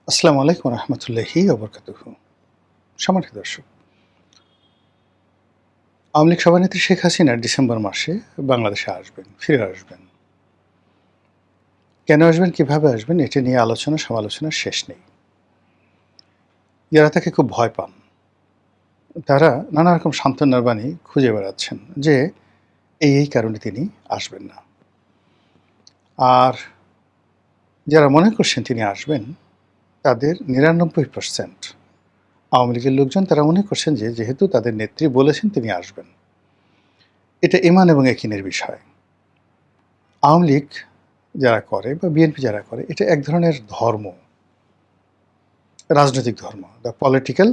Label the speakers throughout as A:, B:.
A: আসসালামু আলাইকুম রহমতুল্লাহি ওবরকাতুহু। সম্মানিত দর্শক, আওয়ামী লীগ সভানেত্রী শেখ হাসিনা ডিসেম্বর মাসে বাংলাদেশে আসবেন, ফিরে আসবেন। কেন আসবেন, কিভাবে আসবেন, এটা নিয়ে আলোচনা সমালোচনার শেষ নেই। যারা তাকে খুব ভয় পান, তারা নানা রকম সান্ত্বনার বাণী খুঁজে বেড়াচ্ছেন যে এই কারণে তিনি আসবেন না। আর যারা মনে করছেন তিনি আসবেন, তাদের ৯৯% আওয়ামী লীগের লোকজন তারা মনে করছেন যে যেহেতু তাদের নেত্রী বলেছেন তিনি আসবেন, এটা ঈমান এবং ইয়াকিনের বিষয়। আওয়ামী লীগ যারা করে বা বিএনপি যারা করে, এটা এক ধরনের ধর্ম, রাজনৈতিক ধর্ম, দ্য পলিটিক্যাল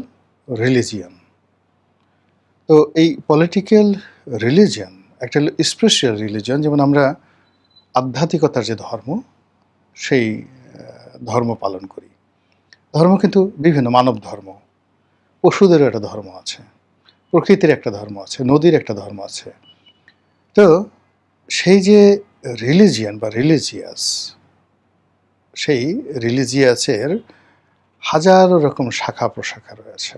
A: রিলিজিয়ন। তো এই পলিটিক্যাল রিলিজিয়ন একটা হলো স্পিরিচুয়াল রিলিজিয়ন, যেমন আমরা আধ্যাত্মিকতার যে ধর্ম, সেই ধর্ম পালন করি। ধর্ম কিন্তু বিভিন্ন, মানব ধর্ম, পশুদেরও একটা ধর্ম আছে, প্রকৃতির একটা ধর্ম আছে, নদীর একটা ধর্ম আছে। তো সেই যে রিলিজিয়ন বা রিলিজিয়াস, সেই রিলিজিয়াসের হাজারো রকম শাখা প্রশাখা রয়েছে।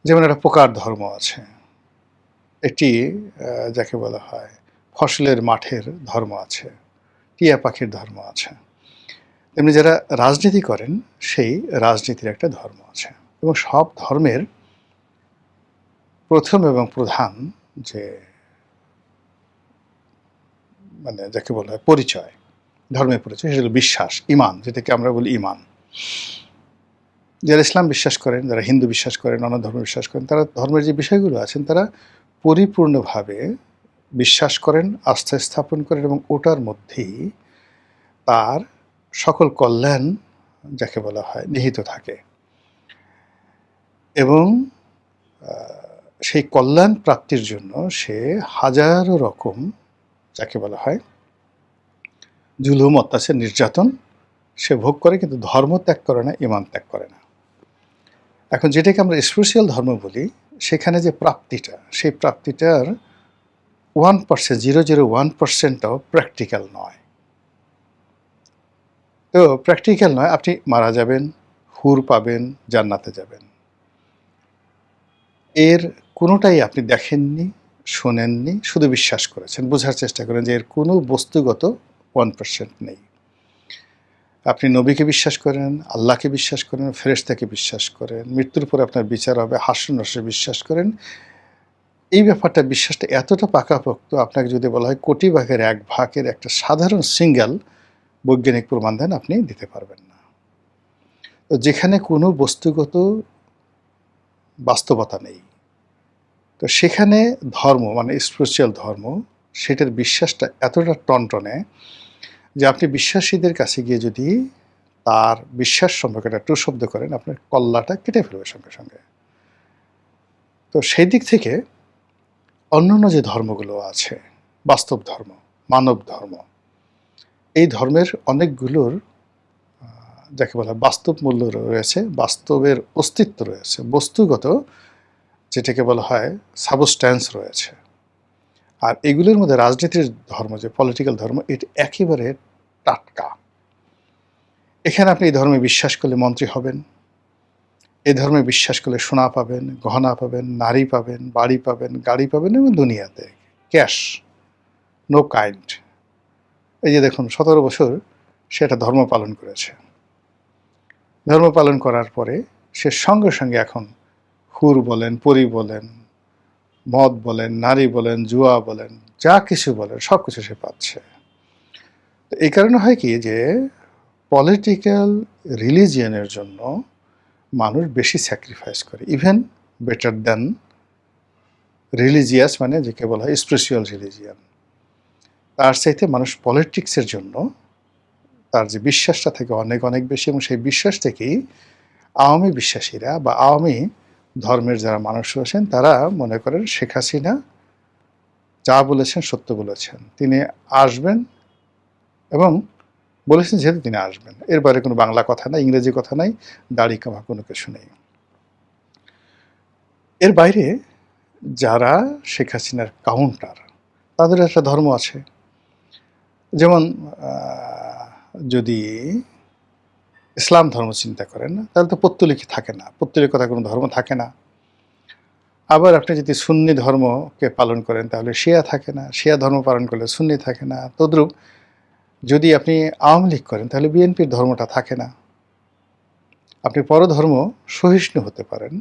A: যেমন একটা পোকার ধর্ম আছে, একটি যাকে বলা হয় ফসলের মাঠের ধর্ম আছে, টিয়া পাখির ধর্ম আছে। তেমনি যারা রাজনীতি করেন, সেই রাজনীতির একটা ধর্ম আছে। এবং সব ধর্মের প্রথম এবং প্রধান যে মানে যাকে বলা হয় পরিচয়, ধর্মের পরিচয়, সেটা হলো বিশ্বাস, ইমান, যেটাকে আমরা বলি ইমান। যারা ইসলাম বিশ্বাস করেন, যারা হিন্দু বিশ্বাস করেন, অন্য ধর্ম বিশ্বাস করেন, তারা ধর্মের যে বিষয়গুলো আছেন তারা পরিপূর্ণভাবে বিশ্বাস করেন, আস্থা স্থাপন করেন, এবং ওটার মধ্যেই তার সকল কল্যাণ যাকে বলা হয় নিহিত থাকে। এবং সেই কল্যাণ প্রাপ্তির জন্য সে হাজারো রকম যাকে বলা হয় জুলুম, অত্যাচার, নির্যাতন সে ভোগ করে, কিন্তু ধর্ম ত্যাগ করে না, ইমান ত্যাগ করে না। এখন যেটাকে আমরা স্পিরিচুয়াল ধর্ম বলি, সেখানে যে প্রাপ্তিটা, সেই প্রাপ্তিটার 1%, 0.01%টাও প্র্যাকটিক্যাল নয়। তো প্র্যাকটিক্যাল নয়, আপনি মারা যাবেন, হুর পাবেন, জান্নাতে যাবেন, এর কোনোটাই আপনি দেখেননি, শোনেননি, শুধু বিশ্বাস করেছেন, বোঝার চেষ্টা করেন যে এর কোনো বস্তুগত 1% নেই। আপনি নবীকে বিশ্বাস করেন, আল্লাহকে বিশ্বাস করেন, ফেরেশতাকে বিশ্বাস করেন, মৃত্যুর পরে আপনার বিচার হবে, হাস্য নস্যে বিশ্বাস করেন। এই ব্যাপারটা, বিশ্বাসটা এতটা পাকাপোক্ত, আপনাকে যদি বলা হয় কোটি ভাগের 1 ভাগের একটা সাধারণ সিঙ্গেল বৈজ্ঞানিক প্রমাণ দেন, আপনি দিতে পারবেন না। তো যেখানে কোনো বস্তুগত বাস্তবতা নেই, তো সেখানে ধর্ম মানে স্পিরিচুয়াল ধর্ম, সেটার বিশ্বাসটা এতটা টনটনে যে আপনি বিশ্বাসীদের কাছে গিয়ে যদি তার বিশ্বাস সম্পর্কে একটা টু শব্দ করেন, আপনার কল্লাটা কেটে ফেলবে সঙ্গে সঙ্গে। তো সেই দিক থেকে অন্যান্য যে ধর্মগুলো আছে, বাস্তব ধর্ম, মানব ধর্ম, এই ধর্মের অনেকগুলোর যাকে বলা হয় বাস্তব মূল্য রয়েছে, বাস্তবের অস্তিত্ব রয়েছে, বস্তুগত যেটাকে বলা হয় সাবস্ট্যান্স রয়েছে। আর এগুলোর মধ্যে রাজনীতির ধর্ম, যে পলিটিক্যাল ধর্ম, এটা একেবারে টাটকা। এখানে আপনি এই ধর্মে বিশ্বাস করলে মন্ত্রী হবেন, এই ধর্মে বিশ্বাস করলে সোনা পাবেন, গহনা পাবেন, নারী পাবেন, বাড়ি পাবেন, গাড়ি পাবেন, এবং দুনিয়াতে ক্যাশ, নো কাইন্ড। এই যে দেখুন, 17 বছর সে একটা ধর্ম পালন করেছে। ধর্ম পালন করার পরে সে সঙ্গে সঙ্গে এখন হুর বলেন, পরী বলেন, মদ বলেন, নারী বলেন, জুয়া বলেন, যা কিছু বলেন, সব কিছু সে পাচ্ছে। তো এই কারণে হয় কি যে পলিটিক্যাল রিলিজিয়নের জন্য মানুষ বেশি স্যাক্রিফাইস করে, ইভেন বেটার দ্যান রিলিজিয়াস, মানে যে বলা হয় স্পিরিচুয়াল রিলিজিয়ান। তার চাইতে মানুষ পলিটিক্সের জন্য তার যে বিশ্বাসটা থাকে অনেক অনেক বেশি, এবং সেই বিশ্বাস থেকেই আওয়ামী বিশ্বাসীরা বা আওয়ামী ধর্মের যারা মানুষ রয়েছেন, তারা মনে করেন শেখ হাসিনা যা বলেছেন সত্য বলেছেন, তিনি আসবেন, এবং বলেছেন যেহেতু তিনি আসবেন, এর বাইরে কোনো বাংলা কথা নাই, ইংরেজি কথা নাই, দাড়ি কামা কোনো কিছু নেই। এর বাইরে যারা শেখ হাসিনার কাউন্টার, তাদের একটা ধর্ম আছে। যেমন যদি ইসলাম ধর্ম চিন্তা করেন না, তাহলে তো পৌত্তলিকই থাকে না, পৌত্তলিকতা কোনো ধর্ম থাকে না। আবার আপনি যদি সুন্নি ধর্মকে পালন করেন তাহলে শিয়া থাকে না, শিয়া ধর্ম পালন করলে সুন্নি থাকে না। তদ্রূপ যদি আপনি আওয়ামী লীগ করেন তাহলে বিএনপির ধর্মটা থাকে না। আপনি পরধর্ম সহিষ্ণু হতে পারেন,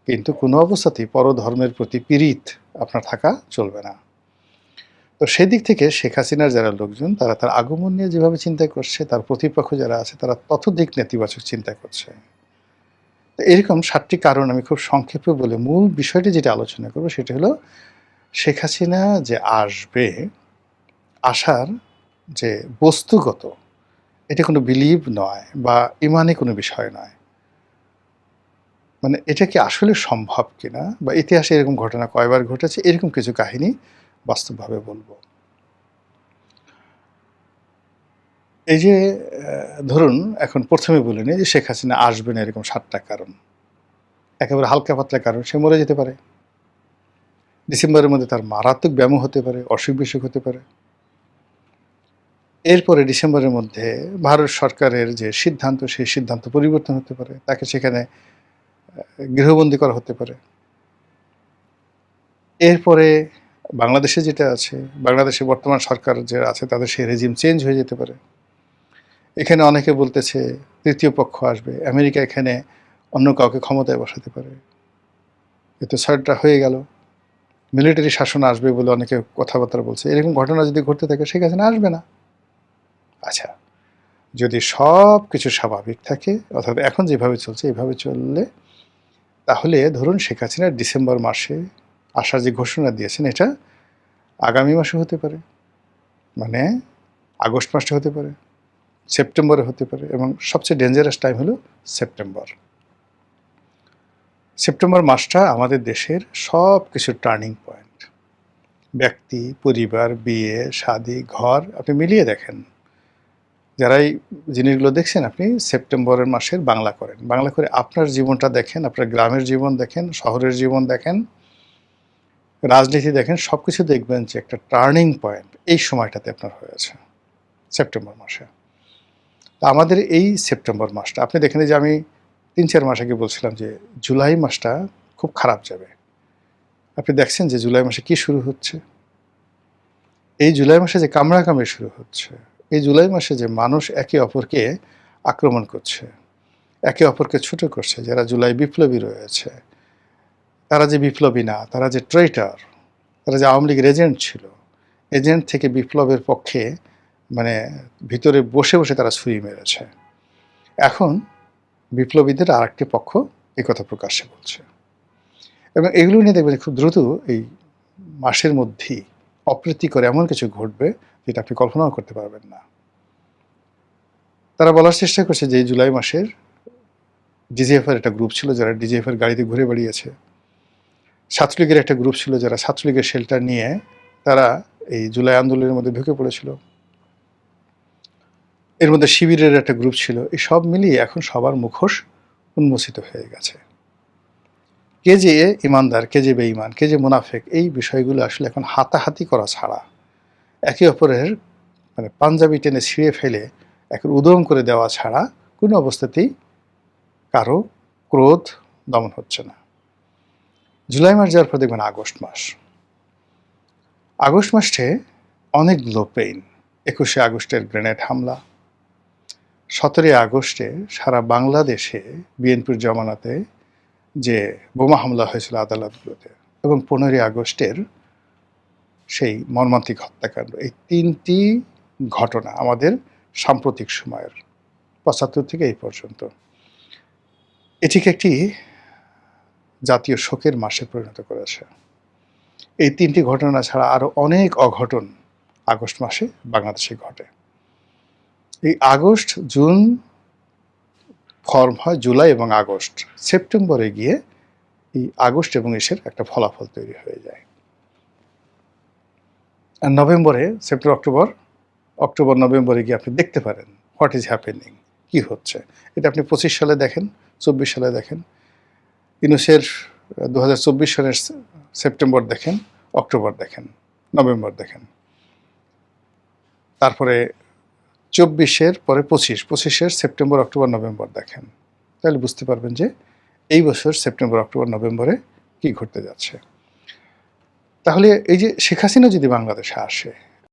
A: কিন্তু কোনো অবস্থাতেই পরধর্মের প্রতি পীড়িত আপনার থাকা চলবে না। তো সেদিক থেকে শেখ হাসিনার যারা লোকজন তারা তার আগমন নিয়ে যেভাবে চিন্তা করছে, তার প্রতিপক্ষ যারা আছে তারা ততোধিক নেতিবাচক চিন্তা করছে। তো এরকম ৭টি কারণ আমি খুব সংক্ষেপে বলে মূল বিষয়টি যেটা আলোচনা করব সেটা হলো শেখ হাসিনা যে আসবে, আসার যে বস্তুগত, এটা কোনো বিলিভ নয় বা ইমানি কোনো বিষয় নয়। মানে এটা কি আসলে সম্ভব কিনা বা ইতিহাসে এরকম ঘটনা কয়বার ঘটেছে, এরকম কিছু কাহিনী বাস্তবভাবে বলবো। এই যে ধরুন এখন প্রথমে বলে নিই যে শেখ হাসিনা আসবে না, এরকম ৭টা কারণ। একেবারে হালকা পাতলা কারণ, সে মরে যেতে পারে। ডিসেম্বরের মধ্যে তার মারাত্মক ব্যামো হতে পারে, অসুখ বিসুখ হতে পারে। এরপরে ডিসেম্বরের মধ্যে ভারত সরকারের যে সিদ্ধান্ত, সেই সিদ্ধান্ত পরিবর্তন হতে পারে, তাকে সেখানে গৃহবন্দী করা হতে পারে। এরপরে বাংলাদেশে যেটা আছে, বাংলাদেশে বর্তমান সরকার যে আছে তাদের সেই রেজিম চেঞ্জ হয়ে যেতে পারে। এখানে অনেকে বলতেছে তৃতীয় পক্ষ আসবে, আমেরিকা এখানে অন্য কাউকে ক্ষমতায় বসাতে পারে। এ তো ৬টা হয়ে গেল। মিলিটারি শাসন আসবে বলে অনেকে কথাবার্তা বলছে। এরকম ঘটনা যদি ঘটতে থাকে শেখ হাসিনা আসবে না। আচ্ছা, যদি সব কিছু স্বাভাবিক থাকে, অর্থাৎ এখন যেভাবে চলছে এভাবে চললে, তাহলে ধরুন শেখ হাসিনা ডিসেম্বর মাসে আসার যে ঘোষণা দিয়েছেন এটা আগামী মাসে হতে পারে, মানে আগস্ট মাসে হতে পারে, সেপ্টেম্বরে হতে পারে, এবং সবচেয়ে ডেঞ্জারাস টাইম হলো সেপ্টেম্বর। সেপ্টেম্বর মাসটা আমাদের দেশের সব কিছুর টার্নিং পয়েন্ট। ব্যক্তি, পরিবার, বিয়ে, শাদী, ঘর, আপনি মিলিয়ে দেখেন। যারাই জিনিসগুলো দেখছেন, আপনি সেপ্টেম্বরের মাসের বাংলা করেন, বাংলা করে আপনার জীবনটা দেখেন, আপনার গ্রামের জীবন দেখেন, শহরের জীবন দেখেন, রাজনীতি দেখেন, সব কিছু দেখবেন যে একটা টার্নিং পয়েন্ট এই সময়টাতে আপনার হয়েছে সেপ্টেম্বর মাসে। তা আমাদের এই সেপ্টেম্বর মাসটা আপনি দেখেন যে আমি ৩-৪ মাস আগে বলছিলাম যে জুলাই মাসটা খুব খারাপ যাবে। আপনি দেখছেন যে জুলাই মাসে কি শুরু হচ্ছে। এই জুলাই মাসে যে কামড়াকামড়ি শুরু হচ্ছে, এই জুলাই মাসে যে মানুষ একে অপরকে আক্রমণ করছে, একে অপরকে ছোট করছে, যারা জুলাই বিপ্লবী রয়েছে, তারা যে বিপ্লবী না, তারা যে ট্রেইটার, তারা যে আওয়ামী লীগের এজেন্ট ছিল, এজেন্ট থেকে বিপ্লবের পক্ষে মানে ভিতরে বসে বসে তারা ছুরি মেরেছে। এখন বিপ্লবীদের আর একটি পক্ষ এই কথা প্রকাশ্যে বলছে, এবং এগুলো নিয়ে দেখবেন খুব দ্রুত এই মাসের মধ্যেই অপ্রীতিকর এমন কিছু ঘটবে যেটা আপনি কল্পনাও করতে পারবেন না। তারা বলার চেষ্টা করছে যে এই জুলাই মাসের ডিজিএফের একটা গ্রুপ ছিল যারা ডিজিএফের গাড়িতে ঘুরে বেড়িয়েছে, ছাত্রলীগের একটা গ্রুপ ছিল যারা ছাত্রলীগের শেল্টার নিয়ে তারা এই জুলাই আন্দোলনের মধ্যে ঢুকে পড়েছিল, এর মধ্যে শিবিরের একটা গ্রুপ ছিল। এই সব মিলিয়ে এখন সবার মুখোশ উন্মোচিত হয়ে গেছে। কে যে ইমানদার, কে যে বেঈমান, কে যে মুনাফেক, এই বিষয়গুলো আসলে এখন হাতাহাতি করা ছাড়া, একে অপরের মানে পাঞ্জাবি টেনে ছিঁড়ে ফেলে এখন উদম করে দেওয়া ছাড়া কোনো অবস্থাতেই কারো ক্রোধ দমন হচ্ছে না। জুলাই মাস যাওয়ার পর দেখবেন আগস্ট মাস। আগস্ট মাসে অনেকগুলো পেইন। ২১শে আগস্টের গ্রেনেড হামলা, ১৭ই আগস্টে সারা বাংলাদেশে বিএনপির জমানাতে যে বোমা হামলা হয়েছিল আদালতগুলোতে, এবং ১৫ই আগস্টের সেই মর্মান্তিক হত্যাকাণ্ড, এই ৩টি ঘটনা আমাদের সাম্প্রতিক সময়ের ৭৫ থেকে এই পর্যন্ত এটিকে একটি জাতীয় শোকের মাসে পরিণত করেছে। এই ৩টি ঘটনা ছাড়া আরও অনেক অঘটন আগস্ট মাসে বাংলাদেশে ঘটে। এই আগস্ট, জুন ফর্ম হয় জুলাই এবং আগস্ট, সেপ্টেম্বরে গিয়ে এই আগস্ট এবং ইসের একটা ফলাফল তৈরি হয়ে যায়। আর নভেম্বরে, সেপ্টেম্বর, অক্টোবর নভেম্বরে গিয়ে আপনি দেখতে পারেন হোয়াট ইজ হ্যাপেনিং, কী হচ্ছে। এটা আপনি ২৫ সালে দেখেন, ২৪ সালে দেখেন, ইউনূসের ২০২৪ সালের সেপ্টেম্বর দেখেন, অক্টোবর দেখেন, নভেম্বর দেখেন, তারপরে 24-এর পরে 25-এর সেপ্টেম্বর, অক্টোবর, নভেম্বর দেখেন, তাহলে বুঝতে পারবেন যে এই বছর সেপ্টেম্বর, অক্টোবর, নভেম্বরে কী ঘটতে যাচ্ছে। তাহলে এই যে শেখ হাসিনা যদি বাংলাদেশে আসে,